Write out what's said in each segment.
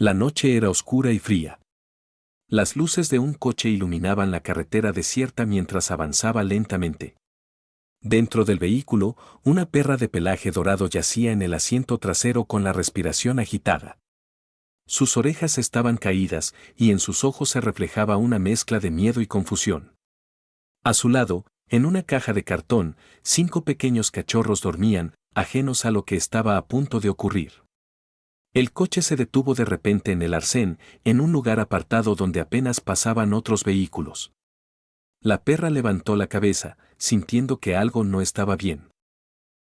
La noche era oscura y fría. Las luces de un coche iluminaban la carretera desierta mientras avanzaba lentamente. Dentro del vehículo, una perra de pelaje dorado yacía en el asiento trasero con la respiración agitada. Sus orejas estaban caídas y en sus ojos se reflejaba una mezcla de miedo y confusión. A su lado, en una caja de cartón, 5 pequeños cachorros dormían, ajenos a lo que estaba a punto de ocurrir. El coche se detuvo de repente en el arcén, en un lugar apartado donde apenas pasaban otros vehículos. La perra levantó la cabeza, sintiendo que algo no estaba bien.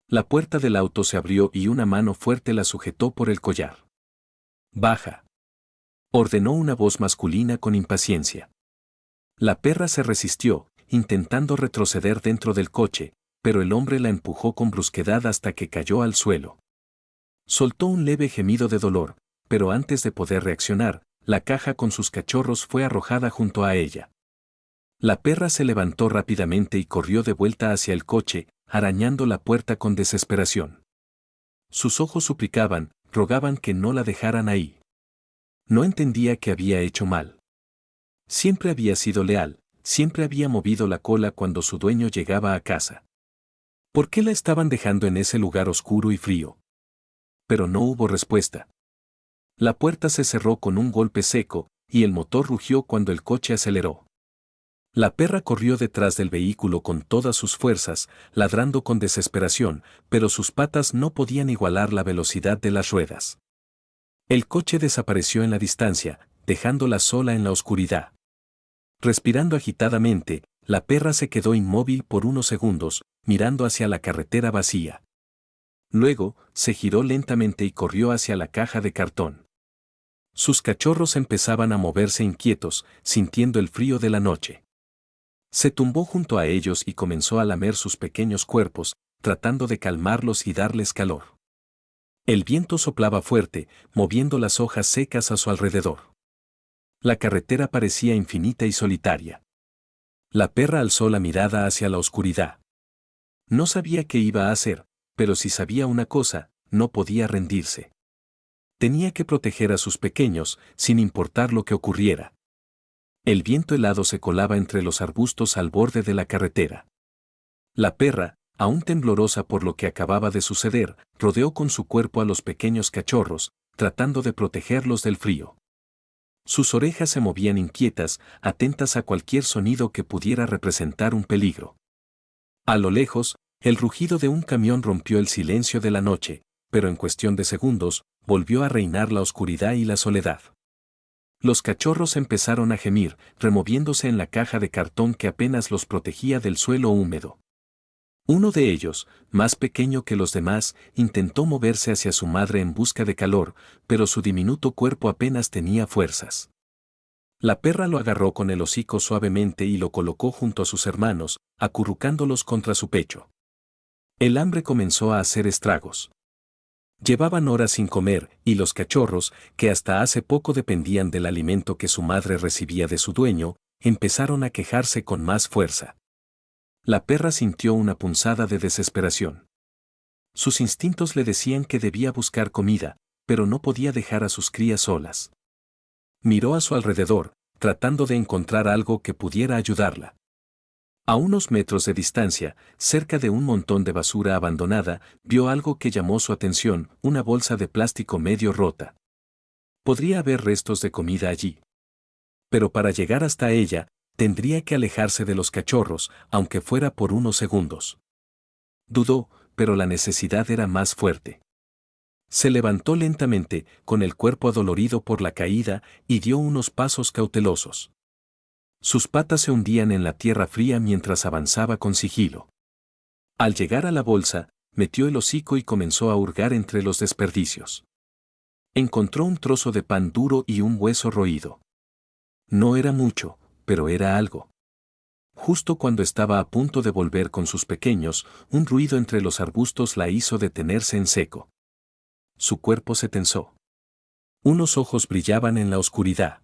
La puerta del auto se abrió y una mano fuerte la sujetó por el collar. «Baja», ordenó una voz masculina con impaciencia. La perra se resistió, intentando retroceder dentro del coche, pero el hombre la empujó con brusquedad hasta que cayó al suelo. Soltó un leve gemido de dolor, pero antes de poder reaccionar, la caja con sus cachorros fue arrojada junto a ella. La perra se levantó rápidamente y corrió de vuelta hacia el coche, arañando la puerta con desesperación. Sus ojos suplicaban, rogaban que no la dejaran ahí. No entendía que había hecho mal. Siempre había sido leal, siempre había movido la cola cuando su dueño llegaba a casa. ¿Por qué la estaban dejando en ese lugar oscuro y frío? Pero no hubo respuesta. La puerta se cerró con un golpe seco, y el motor rugió cuando el coche aceleró. La perra corrió detrás del vehículo con todas sus fuerzas, ladrando con desesperación, pero sus patas no podían igualar la velocidad de las ruedas. El coche desapareció en la distancia, dejándola sola en la oscuridad. Respirando agitadamente, la perra se quedó inmóvil por unos segundos, mirando hacia la carretera vacía. Luego, se giró lentamente y corrió hacia la caja de cartón. Sus cachorros empezaban a moverse inquietos, sintiendo el frío de la noche. Se tumbó junto a ellos y comenzó a lamer sus pequeños cuerpos, tratando de calmarlos y darles calor. El viento soplaba fuerte, moviendo las hojas secas a su alrededor. La carretera parecía infinita y solitaria. La perra alzó la mirada hacia la oscuridad. No sabía qué iba a hacer, pero si sabía una cosa, no podía rendirse. Tenía que proteger a sus pequeños, sin importar lo que ocurriera. El viento helado se colaba entre los arbustos al borde de la carretera. La perra, aún temblorosa por lo que acababa de suceder, rodeó con su cuerpo a los pequeños cachorros, tratando de protegerlos del frío. Sus orejas se movían inquietas, atentas a cualquier sonido que pudiera representar un peligro. A lo lejos, el rugido de un camión rompió el silencio de la noche, pero en cuestión de segundos, volvió a reinar la oscuridad y la soledad. Los cachorros empezaron a gemir, removiéndose en la caja de cartón que apenas los protegía del suelo húmedo. Uno de ellos, más pequeño que los demás, intentó moverse hacia su madre en busca de calor, pero su diminuto cuerpo apenas tenía fuerzas. La perra lo agarró con el hocico suavemente y lo colocó junto a sus hermanos, acurrucándolos contra su pecho. El hambre comenzó a hacer estragos. Llevaban horas sin comer, y los cachorros, que hasta hace poco dependían del alimento que su madre recibía de su dueño, empezaron a quejarse con más fuerza. La perra sintió una punzada de desesperación. Sus instintos le decían que debía buscar comida, pero no podía dejar a sus crías solas. Miró a su alrededor, tratando de encontrar algo que pudiera ayudarla. A unos metros de distancia, cerca de un montón de basura abandonada, vio algo que llamó su atención, una bolsa de plástico medio rota. Podría haber restos de comida allí. Pero para llegar hasta ella, tendría que alejarse de los cachorros, aunque fuera por unos segundos. Dudó, pero la necesidad era más fuerte. Se levantó lentamente, con el cuerpo adolorido por la caída, y dio unos pasos cautelosos. Sus patas se hundían en la tierra fría mientras avanzaba con sigilo. Al llegar a la bolsa, metió el hocico y comenzó a hurgar entre los desperdicios. Encontró un trozo de pan duro y un hueso roído. No era mucho, pero era algo. Justo cuando estaba a punto de volver con sus pequeños, un ruido entre los arbustos la hizo detenerse en seco. Su cuerpo se tensó. Unos ojos brillaban en la oscuridad.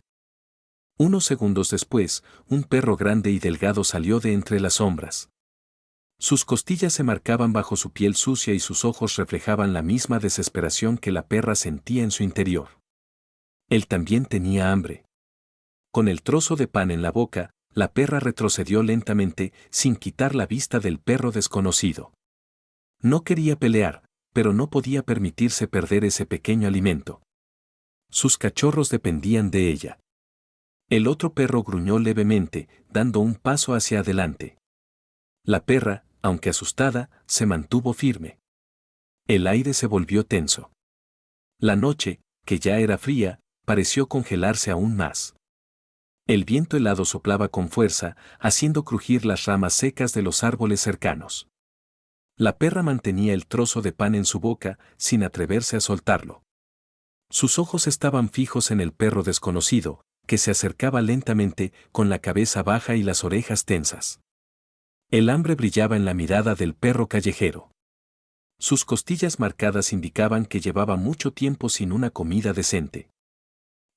Unos segundos después, un perro grande y delgado salió de entre las sombras. Sus costillas se marcaban bajo su piel sucia y sus ojos reflejaban la misma desesperación que la perra sentía en su interior. Él también tenía hambre. Con el trozo de pan en la boca, la perra retrocedió lentamente, sin quitar la vista del perro desconocido. No quería pelear, pero no podía permitirse perder ese pequeño alimento. Sus cachorros dependían de ella. El otro perro gruñó levemente, dando un paso hacia adelante. La perra, aunque asustada, se mantuvo firme. El aire se volvió tenso. La noche, que ya era fría, pareció congelarse aún más. El viento helado soplaba con fuerza, haciendo crujir las ramas secas de los árboles cercanos. La perra mantenía el trozo de pan en su boca, sin atreverse a soltarlo. Sus ojos estaban fijos en el perro desconocido, que se acercaba lentamente, con la cabeza baja y las orejas tensas. El hambre brillaba en la mirada del perro callejero. Sus costillas marcadas indicaban que llevaba mucho tiempo sin una comida decente.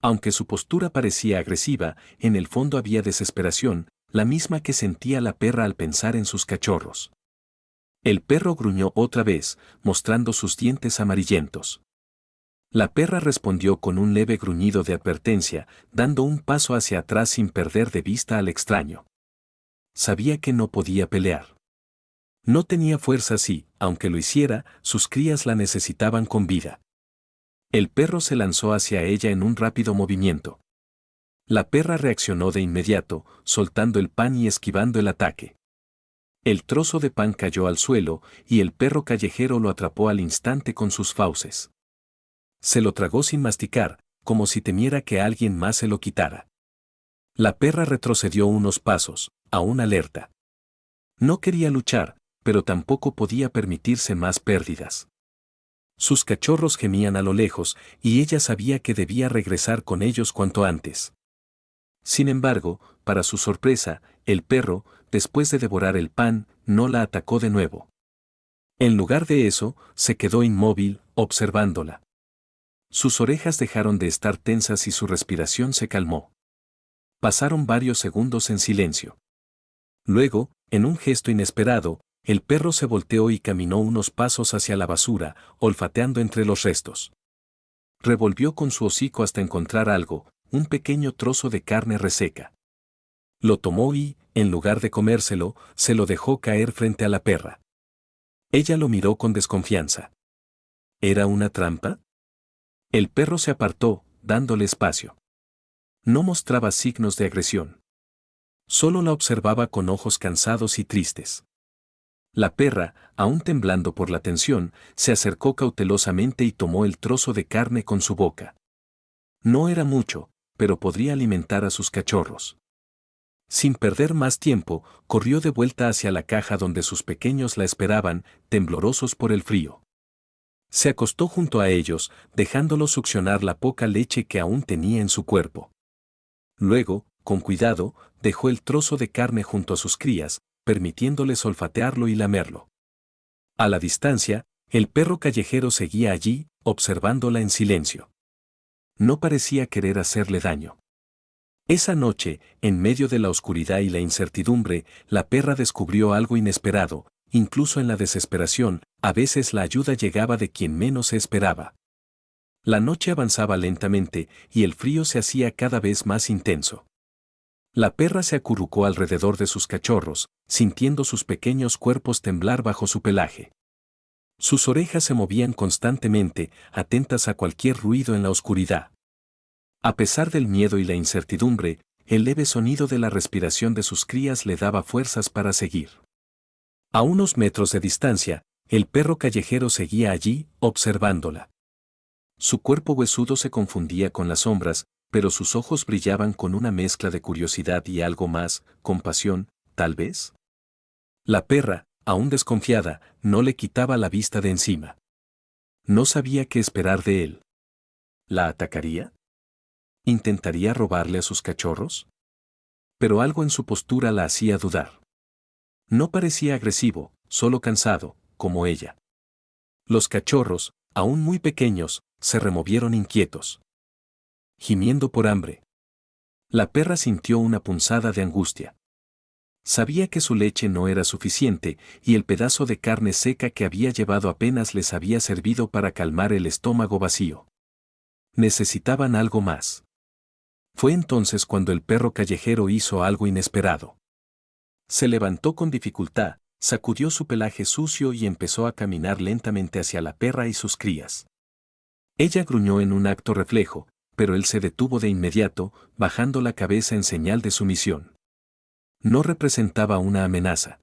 Aunque su postura parecía agresiva, en el fondo había desesperación, la misma que sentía la perra al pensar en sus cachorros. El perro gruñó otra vez, mostrando sus dientes amarillentos. La perra respondió con un leve gruñido de advertencia, dando un paso hacia atrás sin perder de vista al extraño. Sabía que no podía pelear. No tenía fuerzas y, aunque lo hiciera, sus crías la necesitaban con vida. El perro se lanzó hacia ella en un rápido movimiento. La perra reaccionó de inmediato, soltando el pan y esquivando el ataque. El trozo de pan cayó al suelo, y el perro callejero lo atrapó al instante con sus fauces. Se lo tragó sin masticar, como si temiera que alguien más se lo quitara. La perra retrocedió unos pasos, aún alerta. No quería luchar, pero tampoco podía permitirse más pérdidas. Sus cachorros gemían a lo lejos, y ella sabía que debía regresar con ellos cuanto antes. Sin embargo, para su sorpresa, el perro, después de devorar el pan, no la atacó de nuevo. En lugar de eso, se quedó inmóvil, observándola. Sus orejas dejaron de estar tensas y su respiración se calmó. Pasaron varios segundos en silencio. Luego, en un gesto inesperado, el perro se volteó y caminó unos pasos hacia la basura, olfateando entre los restos. Revolvió con su hocico hasta encontrar algo, un pequeño trozo de carne reseca. Lo tomó y, en lugar de comérselo, se lo dejó caer frente a la perra. Ella lo miró con desconfianza. ¿Era una trampa? El perro se apartó, dándole espacio. No mostraba signos de agresión. Solo la observaba con ojos cansados y tristes. La perra, aún temblando por la tensión, se acercó cautelosamente y tomó el trozo de carne con su boca. No era mucho, pero podría alimentar a sus cachorros. Sin perder más tiempo, corrió de vuelta hacia la caja donde sus pequeños la esperaban, temblorosos por el frío. Se acostó junto a ellos, dejándolos succionar la poca leche que aún tenía en su cuerpo. Luego, con cuidado, dejó el trozo de carne junto a sus crías, permitiéndoles olfatearlo y lamerlo. A la distancia, el perro callejero seguía allí, observándola en silencio. No parecía querer hacerle daño. Esa noche, en medio de la oscuridad y la incertidumbre, la perra descubrió algo inesperado. Incluso en la desesperación, a veces la ayuda llegaba de quien menos se esperaba. La noche avanzaba lentamente, y el frío se hacía cada vez más intenso. La perra se acurrucó alrededor de sus cachorros, sintiendo sus pequeños cuerpos temblar bajo su pelaje. Sus orejas se movían constantemente, atentas a cualquier ruido en la oscuridad. A pesar del miedo y la incertidumbre, el leve sonido de la respiración de sus crías le daba fuerzas para seguir. A unos metros de distancia, el perro callejero seguía allí, observándola. Su cuerpo huesudo se confundía con las sombras, pero sus ojos brillaban con una mezcla de curiosidad y algo más, compasión, tal vez. La perra, aún desconfiada, no le quitaba la vista de encima. No sabía qué esperar de él. ¿La atacaría? ¿Intentaría robarle a sus cachorros? Pero algo en su postura la hacía dudar. No parecía agresivo, solo cansado, como ella. Los cachorros, aún muy pequeños, se removieron inquietos, gimiendo por hambre. La perra sintió una punzada de angustia. Sabía que su leche no era suficiente, y el pedazo de carne seca que había llevado apenas les había servido para calmar el estómago vacío. Necesitaban algo más. Fue entonces cuando el perro callejero hizo algo inesperado. Se levantó con dificultad, sacudió su pelaje sucio y empezó a caminar lentamente hacia la perra y sus crías. Ella gruñó en un acto reflejo, pero él se detuvo de inmediato, bajando la cabeza en señal de sumisión. No representaba una amenaza.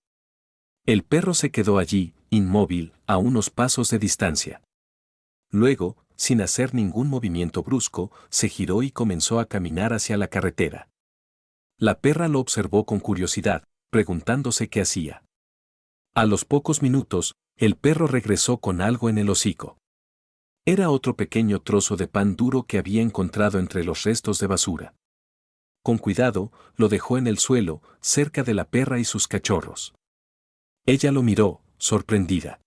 El perro se quedó allí, inmóvil, a unos pasos de distancia. Luego, sin hacer ningún movimiento brusco, se giró y comenzó a caminar hacia la carretera. La perra lo observó con curiosidad, preguntándose qué hacía. A los pocos minutos, el perro regresó con algo en el hocico. Era otro pequeño trozo de pan duro que había encontrado entre los restos de basura. Con cuidado, lo dejó en el suelo, cerca de la perra y sus cachorros. Ella lo miró, sorprendida.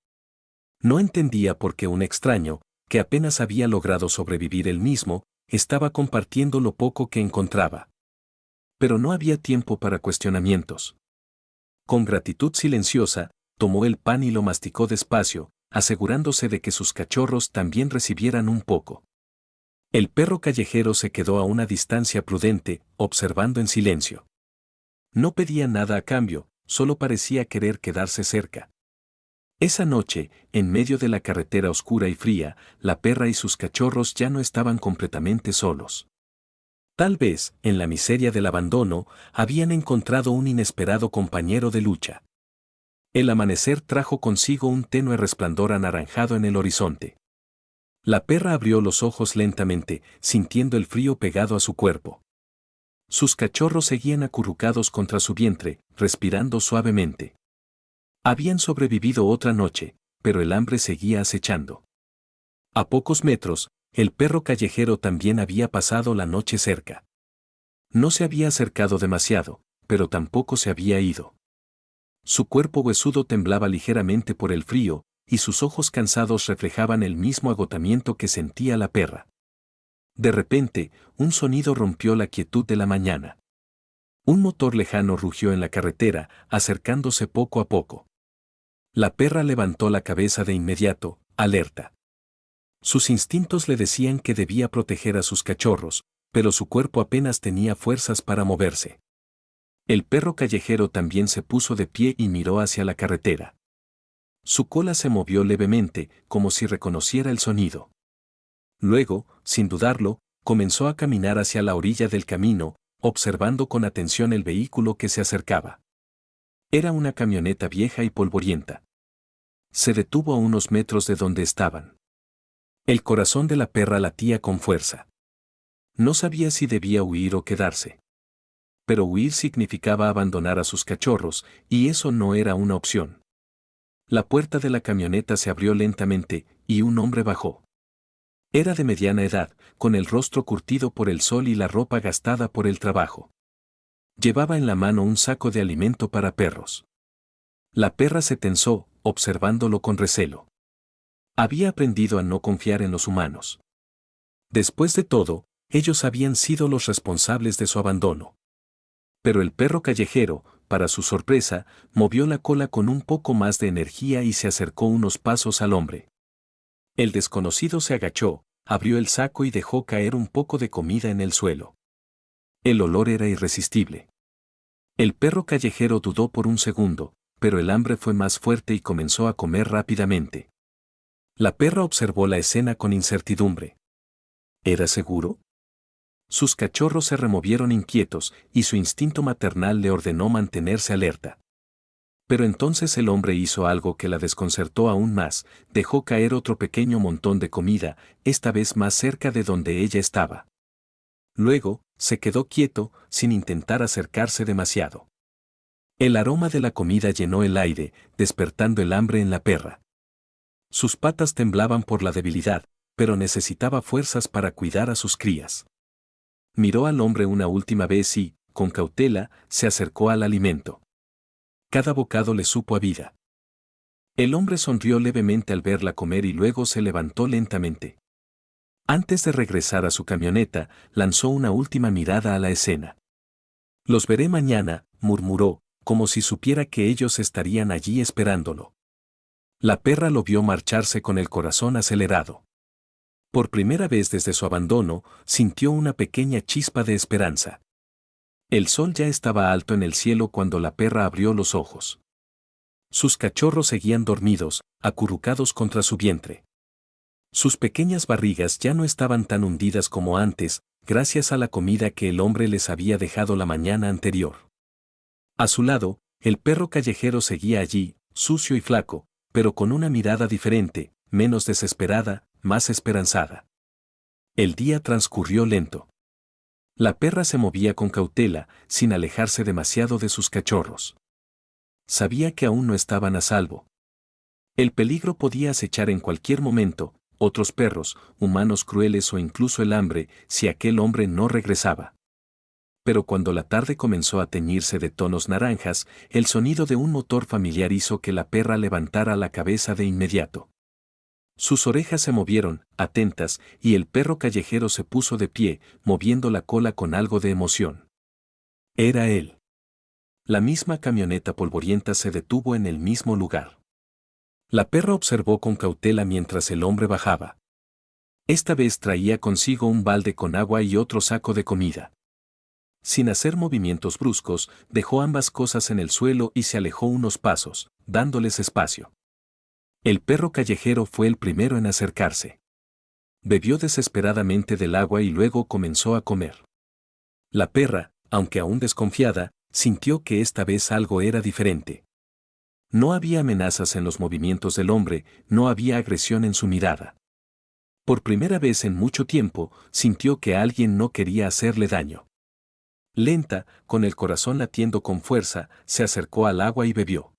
No entendía por qué un extraño, que apenas había logrado sobrevivir él mismo, estaba compartiendo lo poco que encontraba. Pero no había tiempo para cuestionamientos. Con gratitud silenciosa, tomó el pan y lo masticó despacio, asegurándose de que sus cachorros también recibieran un poco. El perro callejero se quedó a una distancia prudente, observando en silencio. No pedía nada a cambio, solo parecía querer quedarse cerca. Esa noche, en medio de la carretera oscura y fría, la perra y sus cachorros ya no estaban completamente solos. Tal vez, en la miseria del abandono, habían encontrado un inesperado compañero de lucha. El amanecer trajo consigo un tenue resplandor anaranjado en el horizonte. La perra abrió los ojos lentamente, sintiendo el frío pegado a su cuerpo. Sus cachorros seguían acurrucados contra su vientre, respirando suavemente. Habían sobrevivido otra noche, pero el hambre seguía acechando. A pocos metros, el perro callejero también había pasado la noche cerca. No se había acercado demasiado, pero tampoco se había ido. Su cuerpo huesudo temblaba ligeramente por el frío, y sus ojos cansados reflejaban el mismo agotamiento que sentía la perra. De repente, un sonido rompió la quietud de la mañana. Un motor lejano rugió en la carretera, acercándose poco a poco. La perra levantó la cabeza de inmediato, alerta. Sus instintos le decían que debía proteger a sus cachorros, pero su cuerpo apenas tenía fuerzas para moverse. El perro callejero también se puso de pie y miró hacia la carretera. Su cola se movió levemente, como si reconociera el sonido. Luego, sin dudarlo, comenzó a caminar hacia la orilla del camino, observando con atención el vehículo que se acercaba. Era una camioneta vieja y polvorienta. Se detuvo a unos metros de donde estaban. El corazón de la perra latía con fuerza. No sabía si debía huir o quedarse. Pero huir significaba abandonar a sus cachorros, y eso no era una opción. La puerta de la camioneta se abrió lentamente, y un hombre bajó. Era de mediana edad, con el rostro curtido por el sol y la ropa gastada por el trabajo. Llevaba en la mano un saco de alimento para perros. La perra se tensó, observándolo con recelo. Había aprendido a no confiar en los humanos. Después de todo, ellos habían sido los responsables de su abandono. Pero el perro callejero, para su sorpresa, movió la cola con un poco más de energía y se acercó unos pasos al hombre. El desconocido se agachó, abrió el saco y dejó caer un poco de comida en el suelo. El olor era irresistible. El perro callejero dudó por un segundo, pero el hambre fue más fuerte y comenzó a comer rápidamente. La perra observó la escena con incertidumbre. ¿Era seguro? Sus cachorros se removieron inquietos, y su instinto maternal le ordenó mantenerse alerta. Pero entonces el hombre hizo algo que la desconcertó aún más, dejó caer otro pequeño montón de comida, esta vez más cerca de donde ella estaba. Luego, se quedó quieto, sin intentar acercarse demasiado. El aroma de la comida llenó el aire, despertando el hambre en la perra. Sus patas temblaban por la debilidad, pero necesitaba fuerzas para cuidar a sus crías. Miró al hombre una última vez y, con cautela, se acercó al alimento. Cada bocado le supo a vida. El hombre sonrió levemente al verla comer y luego se levantó lentamente. Antes de regresar a su camioneta, lanzó una última mirada a la escena. «Los veré mañana», murmuró, como si supiera que ellos estarían allí esperándolo. La perra lo vio marcharse con el corazón acelerado. Por primera vez desde su abandono, sintió una pequeña chispa de esperanza. El sol ya estaba alto en el cielo cuando la perra abrió los ojos. Sus cachorros seguían dormidos, acurrucados contra su vientre. Sus pequeñas barrigas ya no estaban tan hundidas como antes, gracias a la comida que el hombre les había dejado la mañana anterior. A su lado, el perro callejero seguía allí, sucio y flaco, pero con una mirada diferente, menos desesperada, más esperanzada. El día transcurrió lento. La perra se movía con cautela, sin alejarse demasiado de sus cachorros. Sabía que aún no estaban a salvo. El peligro podía acechar en cualquier momento, otros perros, humanos crueles o incluso el hambre, si aquel hombre no regresaba. Pero cuando la tarde comenzó a teñirse de tonos naranjas, el sonido de un motor familiar hizo que la perra levantara la cabeza de inmediato. Sus orejas se movieron, atentas, y el perro callejero se puso de pie, moviendo la cola con algo de emoción. Era él. La misma camioneta polvorienta se detuvo en el mismo lugar. La perra observó con cautela mientras el hombre bajaba. Esta vez traía consigo un balde con agua y otro saco de comida. Sin hacer movimientos bruscos, dejó ambas cosas en el suelo y se alejó unos pasos, dándoles espacio. El perro callejero fue el primero en acercarse. Bebió desesperadamente del agua y luego comenzó a comer. La perra, aunque aún desconfiada, sintió que esta vez algo era diferente. No había amenazas en los movimientos del hombre, no había agresión en su mirada. Por primera vez en mucho tiempo, sintió que alguien no quería hacerle daño. Lenta, con el corazón latiendo con fuerza, se acercó al agua y bebió.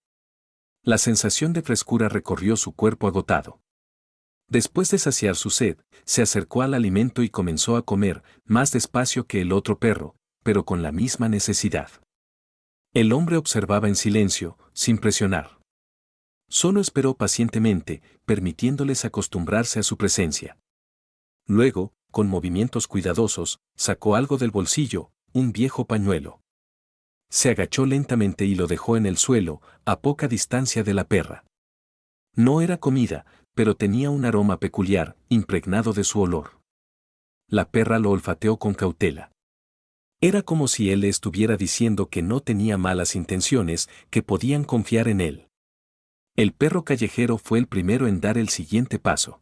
La sensación de frescura recorrió su cuerpo agotado. Después de saciar su sed, se acercó al alimento y comenzó a comer, más despacio que el otro perro, pero con la misma necesidad. El hombre observaba en silencio, sin presionar. Solo esperó pacientemente, permitiéndoles acostumbrarse a su presencia. Luego, con movimientos cuidadosos, sacó algo del bolsillo, un viejo pañuelo. Se agachó lentamente y lo dejó en el suelo, a poca distancia de la perra. No era comida, pero tenía un aroma peculiar, impregnado de su olor. La perra lo olfateó con cautela. Era como si él le estuviera diciendo que no tenía malas intenciones, que podían confiar en él. El perro callejero fue el primero en dar el siguiente paso.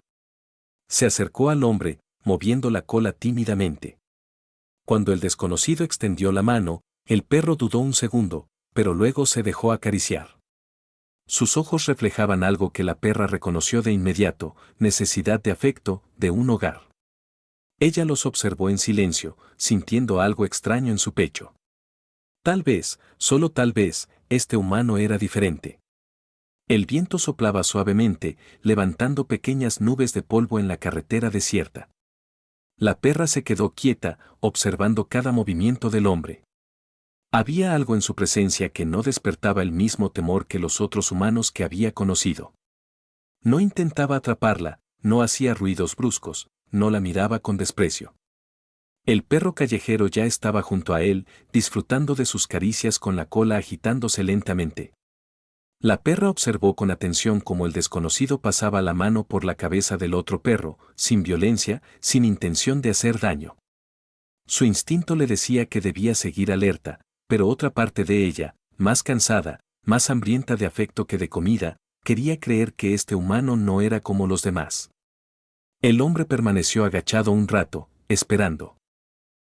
Se acercó al hombre, moviendo la cola tímidamente. Cuando el desconocido extendió la mano, el perro dudó un segundo, pero luego se dejó acariciar. Sus ojos reflejaban algo que la perra reconoció de inmediato, necesidad de afecto, de un hogar. Ella los observó en silencio, sintiendo algo extraño en su pecho. Tal vez, solo tal vez, este humano era diferente. El viento soplaba suavemente, levantando pequeñas nubes de polvo en la carretera desierta. La perra se quedó quieta, observando cada movimiento del hombre. Había algo en su presencia que no despertaba el mismo temor que los otros humanos que había conocido. No intentaba atraparla, no hacía ruidos bruscos, no la miraba con desprecio. El perro callejero ya estaba junto a él, disfrutando de sus caricias con la cola agitándose lentamente. La perra observó con atención cómo el desconocido pasaba la mano por la cabeza del otro perro, sin violencia, sin intención de hacer daño. Su instinto le decía que debía seguir alerta, pero otra parte de ella, más cansada, más hambrienta de afecto que de comida, quería creer que este humano no era como los demás. El hombre permaneció agachado un rato, esperando.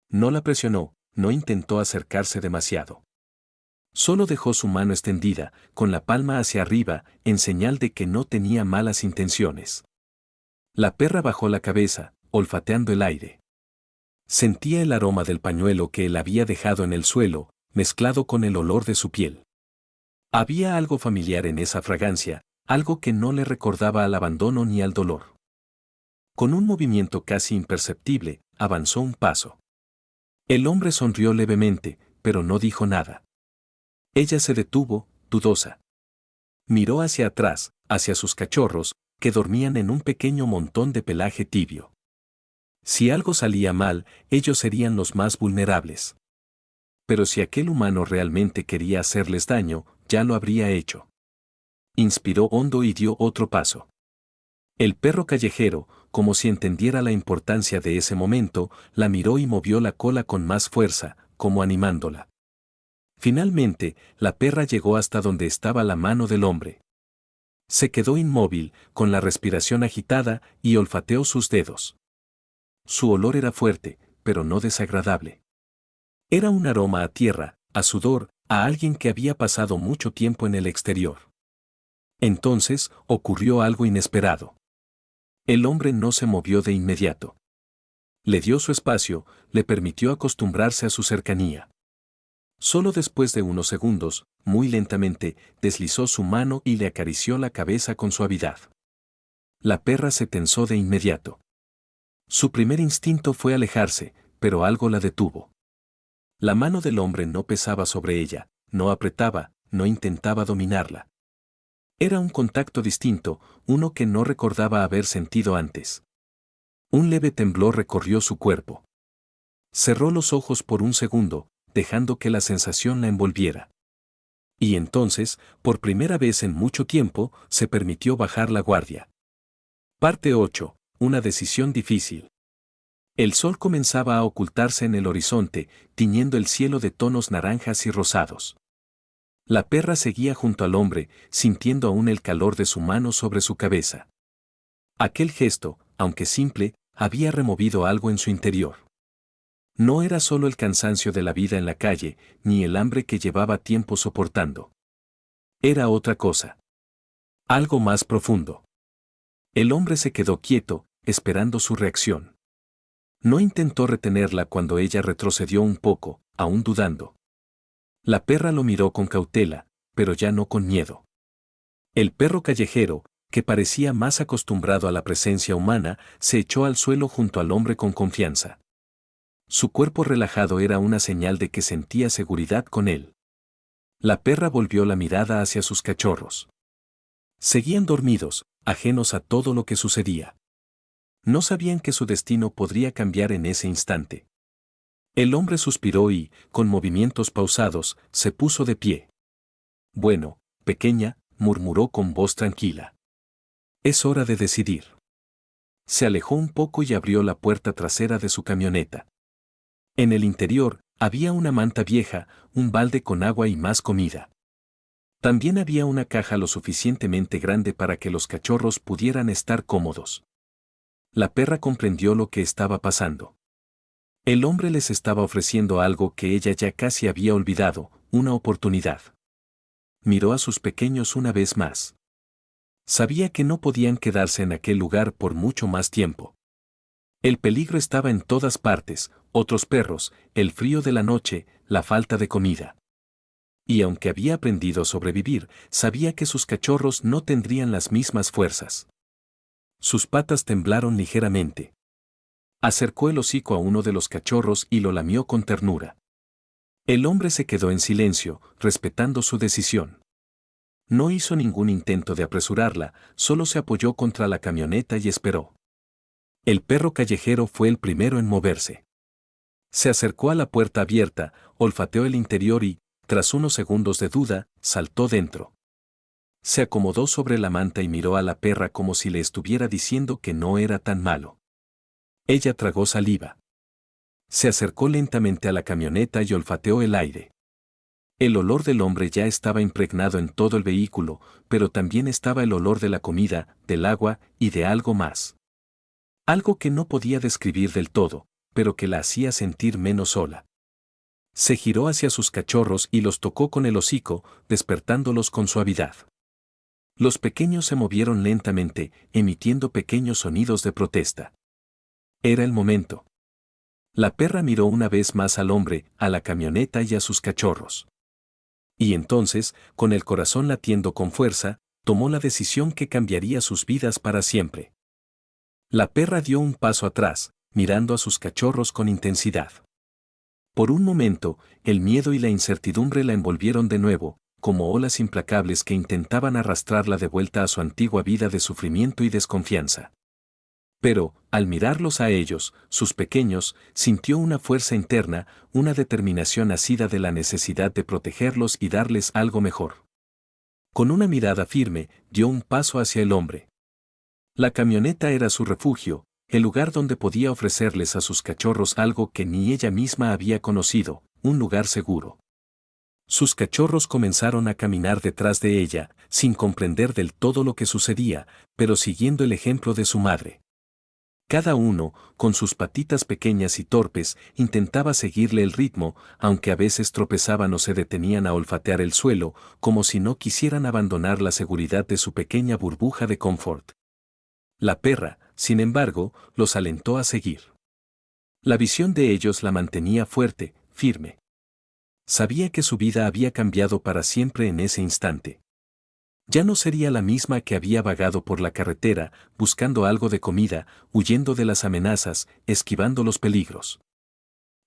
No la presionó, no intentó acercarse demasiado. Solo dejó su mano extendida, con la palma hacia arriba, en señal de que no tenía malas intenciones. La perra bajó la cabeza, olfateando el aire. Sentía el aroma del pañuelo que él había dejado en el suelo, mezclado con el olor de su piel. Había algo familiar en esa fragancia, algo que no le recordaba al abandono ni al dolor. Con un movimiento casi imperceptible, avanzó un paso. El hombre sonrió levemente, pero no dijo nada. Ella se detuvo, dudosa. Miró hacia atrás, hacia sus cachorros, que dormían en un pequeño montón de pelaje tibio. Si algo salía mal, ellos serían los más vulnerables. Pero si aquel humano realmente quería hacerles daño, ya lo habría hecho. Inspiró hondo y dio otro paso. El perro callejero, como si entendiera la importancia de ese momento, la miró y movió la cola con más fuerza, como animándola. Finalmente, la perra llegó hasta donde estaba la mano del hombre. Se quedó inmóvil, con la respiración agitada, y olfateó sus dedos. Su olor era fuerte, pero no desagradable. Era un aroma a tierra, a sudor, a alguien que había pasado mucho tiempo en el exterior. Entonces, ocurrió algo inesperado. El hombre no se movió de inmediato. Le dio su espacio, le permitió acostumbrarse a su cercanía. Solo después de unos segundos, muy lentamente, deslizó su mano y le acarició la cabeza con suavidad. La perra se tensó de inmediato. Su primer instinto fue alejarse, pero algo la detuvo. La mano del hombre no pesaba sobre ella, no apretaba, no intentaba dominarla. Era un contacto distinto, uno que no recordaba haber sentido antes. Un leve temblor recorrió su cuerpo. Cerró los ojos por un segundo, dejando que la sensación la envolviera. Y entonces, por primera vez en mucho tiempo, se permitió bajar la guardia. Parte 8. Una decisión difícil. El sol comenzaba a ocultarse en el horizonte, tiñendo el cielo de tonos naranjas y rosados. La perra seguía junto al hombre, sintiendo aún el calor de su mano sobre su cabeza. Aquel gesto, aunque simple, había removido algo en su interior. No era solo el cansancio de la vida en la calle, ni el hambre que llevaba tiempo soportando. Era otra cosa. Algo más profundo. El hombre se quedó quieto, esperando su reacción. No intentó retenerla cuando ella retrocedió un poco, aún dudando. La perra lo miró con cautela, pero ya no con miedo. El perro callejero, que parecía más acostumbrado a la presencia humana, se echó al suelo junto al hombre con confianza. Su cuerpo relajado era una señal de que sentía seguridad con él. La perra volvió la mirada hacia sus cachorros. Seguían dormidos, ajenos a todo lo que sucedía. No sabían que su destino podría cambiar en ese instante. El hombre suspiró y, con movimientos pausados, se puso de pie. Bueno, pequeña, murmuró con voz tranquila. Es hora de decidir. Se alejó un poco y abrió la puerta trasera de su camioneta. En el interior, había una manta vieja, un balde con agua y más comida. También había una caja lo suficientemente grande para que los cachorros pudieran estar cómodos. La perra comprendió lo que estaba pasando. El hombre les estaba ofreciendo algo que ella ya casi había olvidado, una oportunidad. Miró a sus pequeños una vez más. Sabía que no podían quedarse en aquel lugar por mucho más tiempo. El peligro estaba en todas partes, otros perros, el frío de la noche, la falta de comida. Y aunque había aprendido a sobrevivir, sabía que sus cachorros no tendrían las mismas fuerzas. Sus patas temblaron ligeramente. Acercó el hocico a uno de los cachorros y lo lamió con ternura. El hombre se quedó en silencio, respetando su decisión. No hizo ningún intento de apresurarla, solo se apoyó contra la camioneta y esperó. El perro callejero fue el primero en moverse. Se acercó a la puerta abierta, olfateó el interior y, tras unos segundos de duda, saltó dentro. Se acomodó sobre la manta y miró a la perra como si le estuviera diciendo que no era tan malo. Ella tragó saliva. Se acercó lentamente a la camioneta y olfateó el aire. El olor del hombre ya estaba impregnado en todo el vehículo, pero también estaba el olor de la comida, del agua y de algo más. Algo que no podía describir del todo, pero que la hacía sentir menos sola. Se giró hacia sus cachorros y los tocó con el hocico, despertándolos con suavidad. Los pequeños se movieron lentamente, emitiendo pequeños sonidos de protesta. Era el momento. La perra miró una vez más al hombre, a la camioneta y a sus cachorros. Y entonces, con el corazón latiendo con fuerza, tomó la decisión que cambiaría sus vidas para siempre. La perra dio un paso atrás, mirando a sus cachorros con intensidad. Por un momento, el miedo y la incertidumbre la envolvieron de nuevo, como olas implacables que intentaban arrastrarla de vuelta a su antigua vida de sufrimiento y desconfianza. Pero, al mirarlos a ellos, sus pequeños, sintió una fuerza interna, una determinación nacida de la necesidad de protegerlos y darles algo mejor. Con una mirada firme, dio un paso hacia el hombre. La camioneta era su refugio, el lugar donde podía ofrecerles a sus cachorros algo que ni ella misma había conocido, un lugar seguro. Sus cachorros comenzaron a caminar detrás de ella, sin comprender del todo lo que sucedía, pero siguiendo el ejemplo de su madre. Cada uno, con sus patitas pequeñas y torpes, intentaba seguirle el ritmo, aunque a veces tropezaban o se detenían a olfatear el suelo, como si no quisieran abandonar la seguridad de su pequeña burbuja de confort. La perra, sin embargo, los alentó a seguir. La visión de ellos la mantenía fuerte, firme. Sabía que su vida había cambiado para siempre en ese instante. Ya no sería la misma que había vagado por la carretera, buscando algo de comida, huyendo de las amenazas, esquivando los peligros.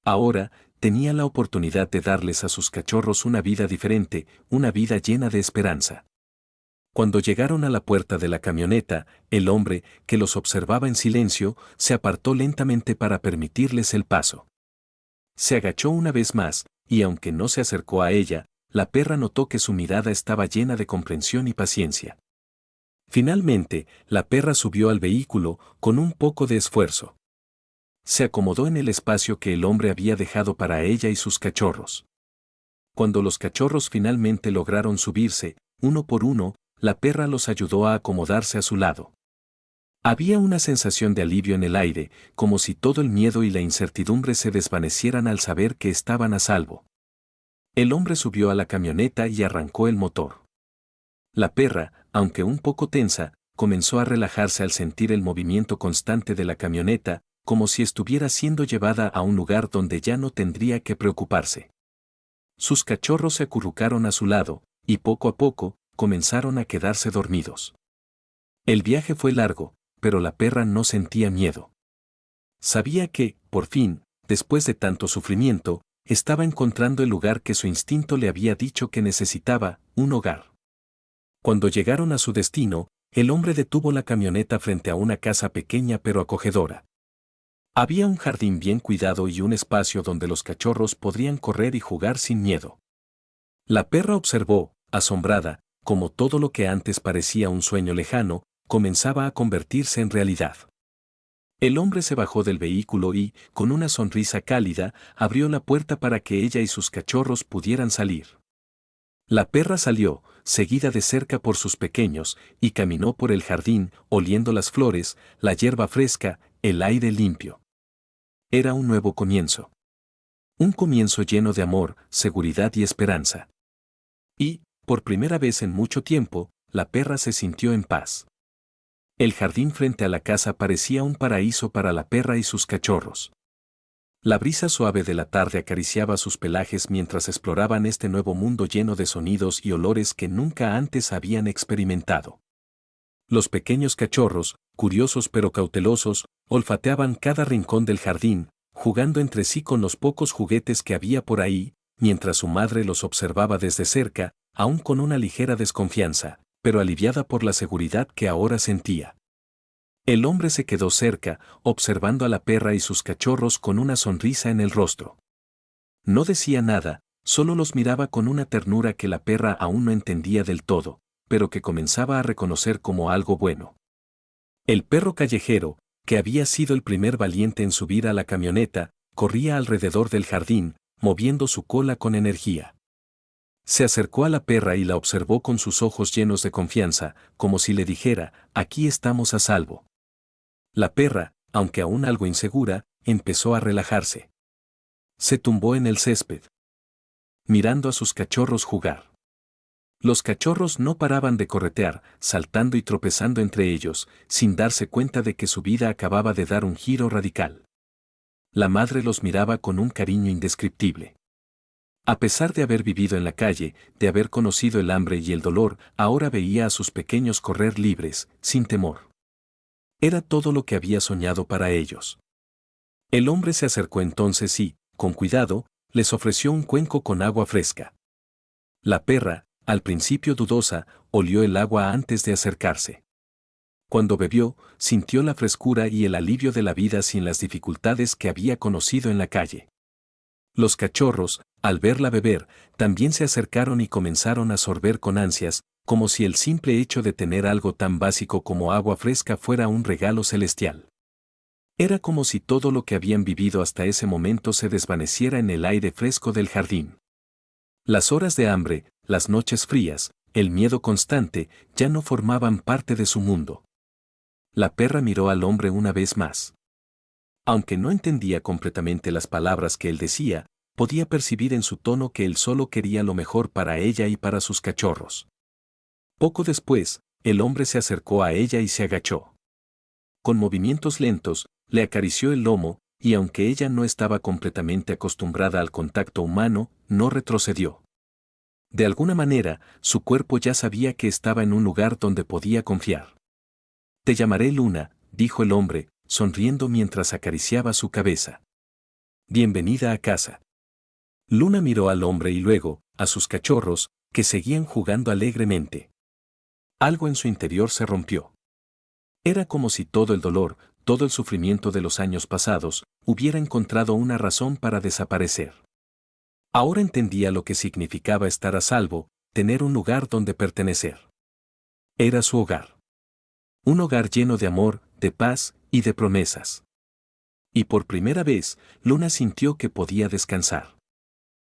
Ahora, tenía la oportunidad de darles a sus cachorros una vida diferente, una vida llena de esperanza. Cuando llegaron a la puerta de la camioneta, el hombre, que los observaba en silencio, se apartó lentamente para permitirles el paso. Se agachó una vez más, y aunque no se acercó a ella, la perra notó que su mirada estaba llena de comprensión y paciencia. Finalmente, la perra subió al vehículo, con un poco de esfuerzo. Se acomodó en el espacio que el hombre había dejado para ella y sus cachorros. Cuando los cachorros finalmente lograron subirse, uno por uno, la perra los ayudó a acomodarse a su lado. Había una sensación de alivio en el aire, como si todo el miedo y la incertidumbre se desvanecieran al saber que estaban a salvo. El hombre subió a la camioneta y arrancó el motor. La perra, aunque un poco tensa, comenzó a relajarse al sentir el movimiento constante de la camioneta, como si estuviera siendo llevada a un lugar donde ya no tendría que preocuparse. Sus cachorros se acurrucaron a su lado, y poco a poco, comenzaron a quedarse dormidos. El viaje fue largo, pero la perra no sentía miedo. Sabía que, por fin, después de tanto sufrimiento, estaba encontrando el lugar que su instinto le había dicho que necesitaba, un hogar. Cuando llegaron a su destino, el hombre detuvo la camioneta frente a una casa pequeña pero acogedora. Había un jardín bien cuidado y un espacio donde los cachorros podrían correr y jugar sin miedo. La perra observó, asombrada, cómo todo lo que antes parecía un sueño lejano, comenzaba a convertirse en realidad. El hombre se bajó del vehículo y, con una sonrisa cálida, abrió la puerta para que ella y sus cachorros pudieran salir. La perra salió, seguida de cerca por sus pequeños, y caminó por el jardín, oliendo las flores, la hierba fresca, el aire limpio. Era un nuevo comienzo. Un comienzo lleno de amor, seguridad y esperanza. Y, por primera vez en mucho tiempo, la perra se sintió en paz. El jardín frente a la casa parecía un paraíso para la perra y sus cachorros. La brisa suave de la tarde acariciaba sus pelajes mientras exploraban este nuevo mundo lleno de sonidos y olores que nunca antes habían experimentado. Los pequeños cachorros, curiosos pero cautelosos, olfateaban cada rincón del jardín, jugando entre sí con los pocos juguetes que había por ahí, mientras su madre los observaba desde cerca, aún con una ligera desconfianza, pero aliviada por la seguridad que ahora sentía. El hombre se quedó cerca, observando a la perra y sus cachorros con una sonrisa en el rostro. No decía nada, solo los miraba con una ternura que la perra aún no entendía del todo, pero que comenzaba a reconocer como algo bueno. El perro callejero, que había sido el primer valiente en subir a la camioneta, corría alrededor del jardín, moviendo su cola con energía. Se acercó a la perra y la observó con sus ojos llenos de confianza, como si le dijera, aquí estamos a salvo. La perra, aunque aún algo insegura, empezó a relajarse. Se tumbó en el césped, mirando a sus cachorros jugar. Los cachorros no paraban de corretear, saltando y tropezando entre ellos, sin darse cuenta de que su vida acababa de dar un giro radical. La madre los miraba con un cariño indescriptible. A pesar de haber vivido en la calle, de haber conocido el hambre y el dolor, ahora veía a sus pequeños correr libres, sin temor. Era todo lo que había soñado para ellos. El hombre se acercó entonces y, con cuidado, les ofreció un cuenco con agua fresca. La perra, al principio dudosa, olió el agua antes de acercarse. Cuando bebió, sintió la frescura y el alivio de la vida sin las dificultades que había conocido en la calle. Los cachorros, al verla beber, también se acercaron y comenzaron a sorber con ansias, como si el simple hecho de tener algo tan básico como agua fresca fuera un regalo celestial. Era como si todo lo que habían vivido hasta ese momento se desvaneciera en el aire fresco del jardín. Las horas de hambre, las noches frías, el miedo constante, ya no formaban parte de su mundo. La perra miró al hombre una vez más. Aunque no entendía completamente las palabras que él decía, podía percibir en su tono que él solo quería lo mejor para ella y para sus cachorros. Poco después, el hombre se acercó a ella y se agachó. Con movimientos lentos, le acarició el lomo, y aunque ella no estaba completamente acostumbrada al contacto humano, no retrocedió. De alguna manera, su cuerpo ya sabía que estaba en un lugar donde podía confiar. Te llamaré Luna, dijo el hombre, sonriendo mientras acariciaba su cabeza. Bienvenida a casa. Luna miró al hombre y luego, a sus cachorros, que seguían jugando alegremente. Algo en su interior se rompió. Era como si todo el dolor, todo el sufrimiento de los años pasados, hubiera encontrado una razón para desaparecer. Ahora entendía lo que significaba estar a salvo, tener un lugar donde pertenecer. Era su hogar. Un hogar lleno de amor, de paz y de promesas. Y por primera vez, Luna sintió que podía descansar.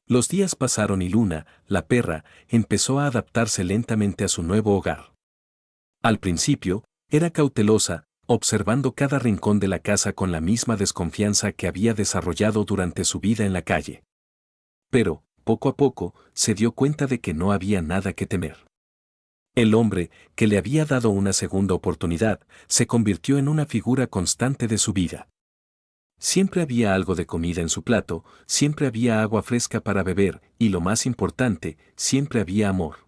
Los días pasaron y Luna, la perra, empezó a adaptarse lentamente a su nuevo hogar. Al principio, era cautelosa, observando cada rincón de la casa con la misma desconfianza que había desarrollado durante su vida en la calle. Pero, poco a poco, se dio cuenta de que no había nada que temer. El hombre, que le había dado una segunda oportunidad, se convirtió en una figura constante de su vida. Siempre había algo de comida en su plato, siempre había agua fresca para beber, y lo más importante, siempre había amor.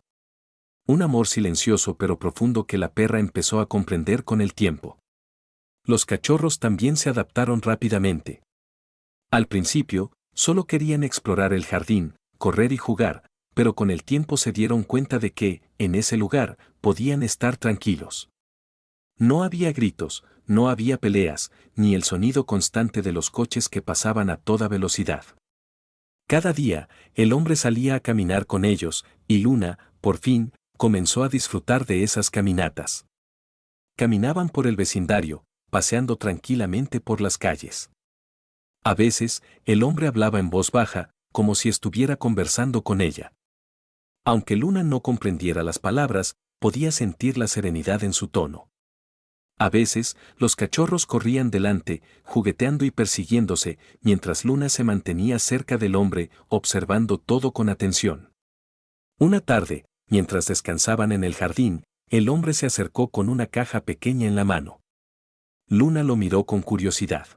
Un amor silencioso pero profundo que la perra empezó a comprender con el tiempo. Los cachorros también se adaptaron rápidamente. Al principio, solo querían explorar el jardín, correr y jugar, pero con el tiempo se dieron cuenta de que, en ese lugar, podían estar tranquilos. No había gritos, no había peleas, ni el sonido constante de los coches que pasaban a toda velocidad. Cada día, el hombre salía a caminar con ellos, y Luna, por fin, comenzó a disfrutar de esas caminatas. Caminaban por el vecindario, paseando tranquilamente por las calles. A veces, el hombre hablaba en voz baja, como si estuviera conversando con ella. Aunque Luna no comprendiera las palabras, podía sentir la serenidad en su tono. A veces, los cachorros corrían delante, jugueteando y persiguiéndose, mientras Luna se mantenía cerca del hombre, observando todo con atención. Una tarde, mientras descansaban en el jardín, el hombre se acercó con una caja pequeña en la mano. Luna lo miró con curiosidad.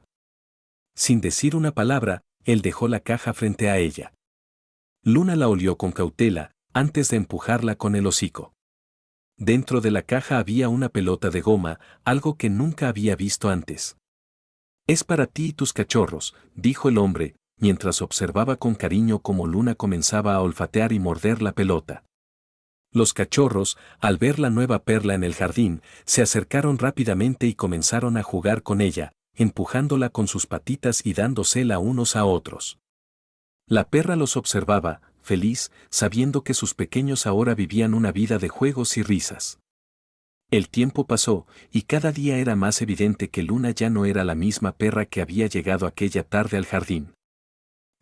Sin decir una palabra, él dejó la caja frente a ella. Luna la olió con cautela, antes de empujarla con el hocico. Dentro de la caja había una pelota de goma, algo que nunca había visto antes. Es para ti y tus cachorros, dijo el hombre, mientras observaba con cariño cómo Luna comenzaba a olfatear y morder la pelota. Los cachorros, al ver la nueva perla en el jardín, se acercaron rápidamente y comenzaron a jugar con ella, empujándola con sus patitas y dándosela unos a otros. La perra los observaba, feliz, sabiendo que sus pequeños ahora vivían una vida de juegos y risas. El tiempo pasó, y cada día era más evidente que Luna ya no era la misma perra que había llegado aquella tarde al jardín.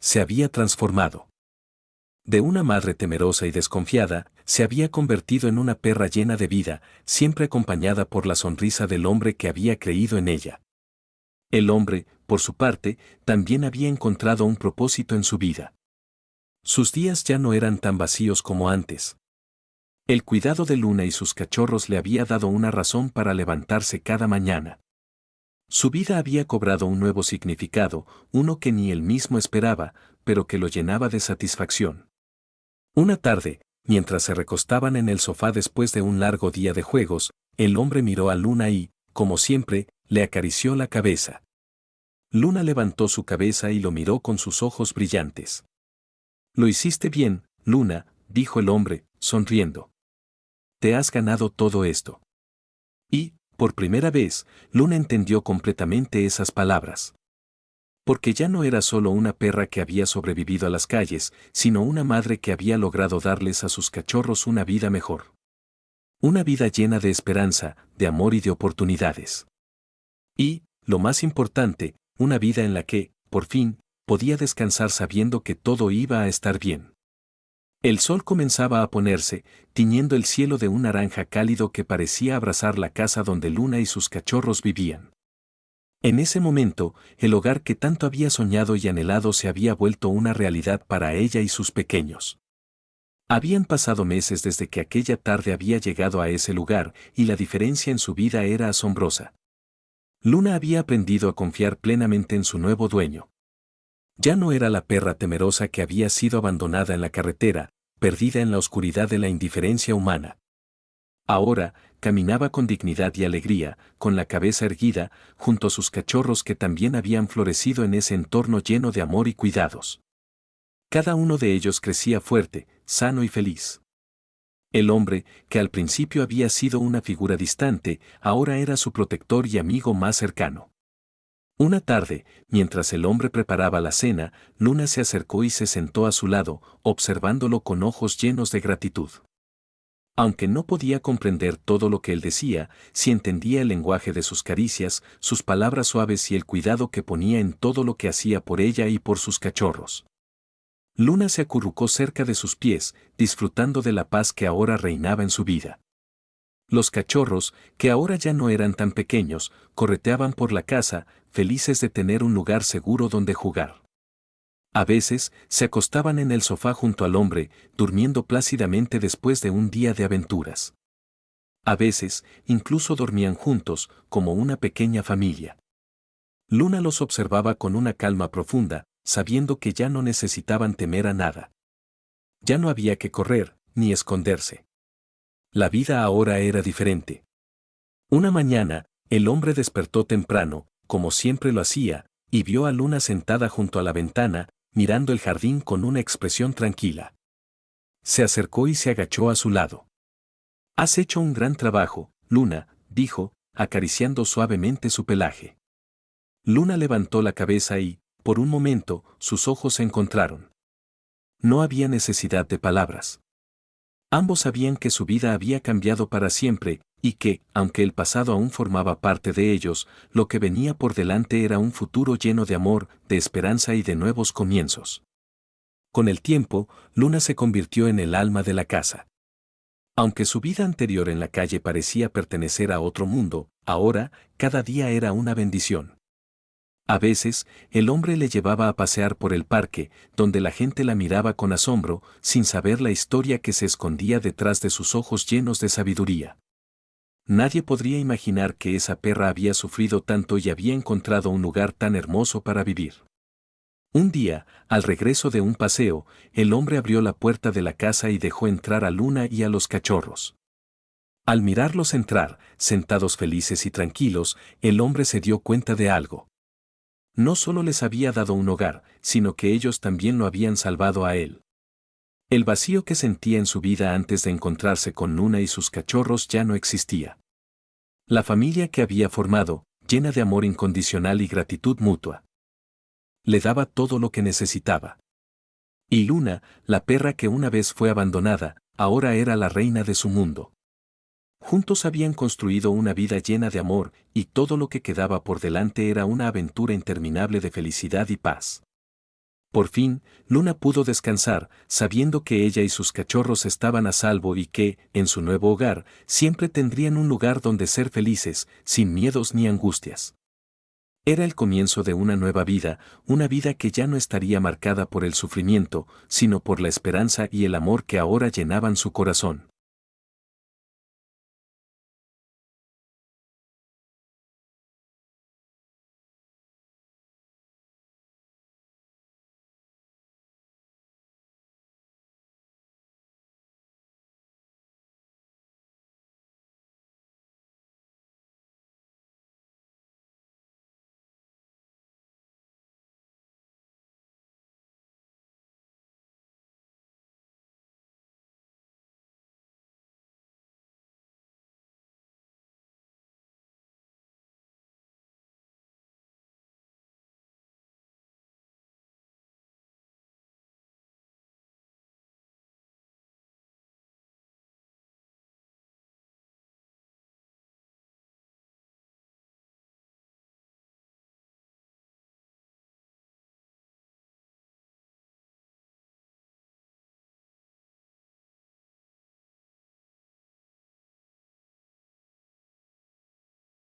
Se había transformado. De una madre temerosa y desconfiada, se había convertido en una perra llena de vida, siempre acompañada por la sonrisa del hombre que había creído en ella. El hombre, por su parte, también había encontrado un propósito en su vida. Sus días ya no eran tan vacíos como antes. El cuidado de Luna y sus cachorros le había dado una razón para levantarse cada mañana. Su vida había cobrado un nuevo significado, uno que ni él mismo esperaba, pero que lo llenaba de satisfacción. Una tarde, mientras se recostaban en el sofá después de un largo día de juegos, el hombre miró a Luna y, como siempre, le acarició la cabeza. Luna levantó su cabeza y lo miró con sus ojos brillantes. Lo hiciste bien, Luna, dijo el hombre, sonriendo. Te has ganado todo esto. Y, por primera vez, Luna entendió completamente esas palabras. Porque ya no era solo una perra que había sobrevivido a las calles, sino una madre que había logrado darles a sus cachorros una vida mejor. Una vida llena de esperanza, de amor y de oportunidades. Y, lo más importante, una vida en la que, por fin, podía descansar sabiendo que todo iba a estar bien. El sol comenzaba a ponerse, tiñendo el cielo de un naranja cálido que parecía abrazar la casa donde Luna y sus cachorros vivían. En ese momento, el hogar que tanto había soñado y anhelado se había vuelto una realidad para ella y sus pequeños. Habían pasado meses desde que aquella tarde había llegado a ese lugar, y la diferencia en su vida era asombrosa. Luna había aprendido a confiar plenamente en su nuevo dueño. Ya no era la perra temerosa que había sido abandonada en la carretera, perdida en la oscuridad de la indiferencia humana. Ahora, caminaba con dignidad y alegría, con la cabeza erguida, junto a sus cachorros que también habían florecido en ese entorno lleno de amor y cuidados. Cada uno de ellos crecía fuerte, sano y feliz. El hombre, que al principio había sido una figura distante, ahora era su protector y amigo más cercano. Una tarde, mientras el hombre preparaba la cena, Luna se acercó y se sentó a su lado, observándolo con ojos llenos de gratitud. Aunque no podía comprender todo lo que él decía, sí entendía el lenguaje de sus caricias, sus palabras suaves y el cuidado que ponía en todo lo que hacía por ella y por sus cachorros. Luna se acurrucó cerca de sus pies, disfrutando de la paz que ahora reinaba en su vida. Los cachorros, que ahora ya no eran tan pequeños, correteaban por la casa, felices de tener un lugar seguro donde jugar. A veces, se acostaban en el sofá junto al hombre, durmiendo plácidamente después de un día de aventuras. A veces, incluso dormían juntos, como una pequeña familia. Luna los observaba con una calma profunda, sabiendo que ya no necesitaban temer a nada. Ya no había que correr, ni esconderse. La vida ahora era diferente. Una mañana, el hombre despertó temprano, como siempre lo hacía, y vio a Luna sentada junto a la ventana, mirando el jardín con una expresión tranquila. Se acercó y se agachó a su lado. «Has hecho un gran trabajo, Luna», dijo, acariciando suavemente su pelaje. Luna levantó la cabeza y, por un momento, sus ojos se encontraron. No había necesidad de palabras. Ambos sabían que su vida había cambiado para siempre, y que, aunque el pasado aún formaba parte de ellos, lo que venía por delante era un futuro lleno de amor, de esperanza y de nuevos comienzos. Con el tiempo, Luna se convirtió en el alma de la casa. Aunque su vida anterior en la calle parecía pertenecer a otro mundo, ahora, cada día era una bendición. A veces, el hombre le llevaba a pasear por el parque, donde la gente la miraba con asombro, sin saber la historia que se escondía detrás de sus ojos llenos de sabiduría. Nadie podría imaginar que esa perra había sufrido tanto y había encontrado un lugar tan hermoso para vivir. Un día, al regreso de un paseo, el hombre abrió la puerta de la casa y dejó entrar a Luna y a los cachorros. Al mirarlos entrar, sentados felices y tranquilos, el hombre se dio cuenta de algo. No solo les había dado un hogar, sino que ellos también lo habían salvado a él. El vacío que sentía en su vida antes de encontrarse con Luna y sus cachorros ya no existía. La familia que había formado, llena de amor incondicional y gratitud mutua, le daba todo lo que necesitaba. Y Luna, la perra que una vez fue abandonada, ahora era la reina de su mundo. Juntos habían construido una vida llena de amor, y todo lo que quedaba por delante era una aventura interminable de felicidad y paz. Por fin, Luna pudo descansar, sabiendo que ella y sus cachorros estaban a salvo y que, en su nuevo hogar, siempre tendrían un lugar donde ser felices, sin miedos ni angustias. Era el comienzo de una nueva vida, una vida que ya no estaría marcada por el sufrimiento, sino por la esperanza y el amor que ahora llenaban su corazón.